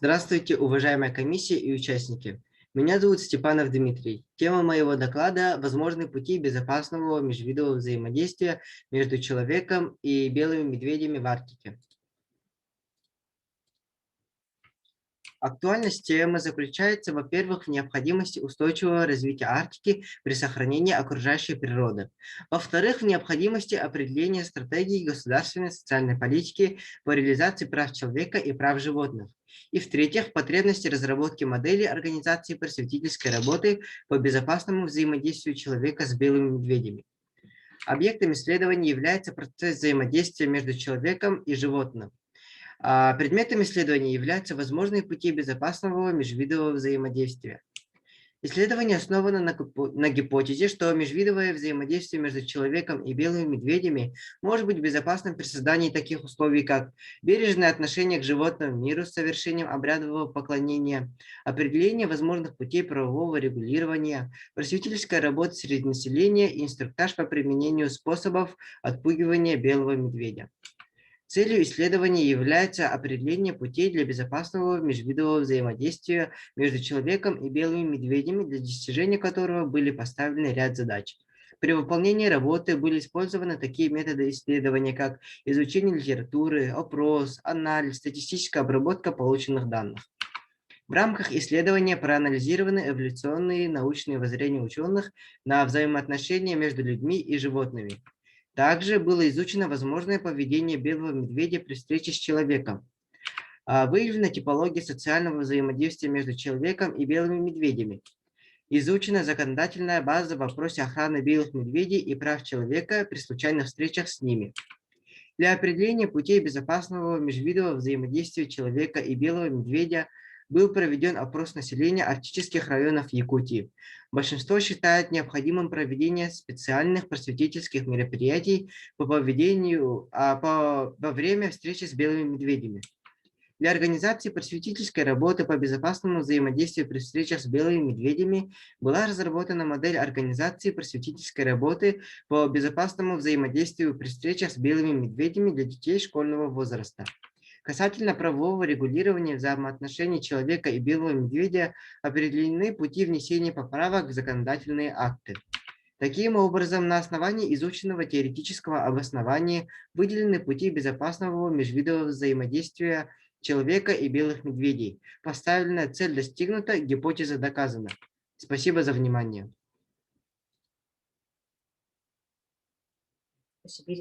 Здравствуйте, уважаемая комиссия и участники. Меня зовут Степанов Дмитрий. Тема моего доклада – возможные пути безопасного межвидового взаимодействия между человеком и белыми медведями в Арктике. Актуальность темы заключается, во-первых, в необходимости устойчивого развития Арктики при сохранении окружающей природы. Во-вторых, в необходимости определения стратегии государственной и социальной политики по реализации прав человека и прав животных. И в-третьих, в потребности разработки модели организации просветительской работы по безопасному взаимодействию человека с белыми медведями. Объектом исследования является процесс взаимодействия между человеком и животным. Предметом исследования являются возможные пути безопасного межвидового взаимодействия. Исследование основано на гипотезе, что межвидовое взаимодействие между человеком и белыми медведями может быть безопасным при создании таких условий, как бережное отношение к животному миру с совершением обрядового поклонения, определение возможных путей правового регулирования, просветительская работа среди населения и инструктаж по применению способов отпугивания белого медведя. Целью исследования является определение путей для безопасного межвидового взаимодействия между человеком и белыми медведями, для достижения которого были поставлены ряд задач. При выполнении работы были использованы такие методы исследования, как изучение литературы, опрос, анализ, статистическая обработка полученных данных. В рамках исследования проанализированы эволюционные научные воззрения ученых на взаимоотношения между людьми и животными. Также было изучено возможное поведение белого медведя при встрече с человеком. Выявлена типология социального взаимодействия между человеком и белыми медведями. Изучена законодательная база в вопросе охраны белых медведей и прав человека при случайных встречах с ними. Для определения путей безопасного межвидового взаимодействия человека и белого медведя был проведен опрос населения арктических районов Якутии. Большинство считает необходимым проведение специальных просветительских мероприятий по поведению во время встречи с белыми медведями. Для организации просветительской работы по безопасному взаимодействию при встречах с белыми медведями была разработана модель организации просветительской работы по безопасному взаимодействию при встречах с белыми медведями для детей школьного возраста. Касательно правового регулирования взаимоотношений человека и белого медведя определены пути внесения поправок в законодательные акты. Таким образом, на основании изученного теоретического обоснования выделены пути безопасного межвидового взаимодействия человека и белых медведей. Поставленная цель достигнута, гипотеза доказана. Спасибо за внимание.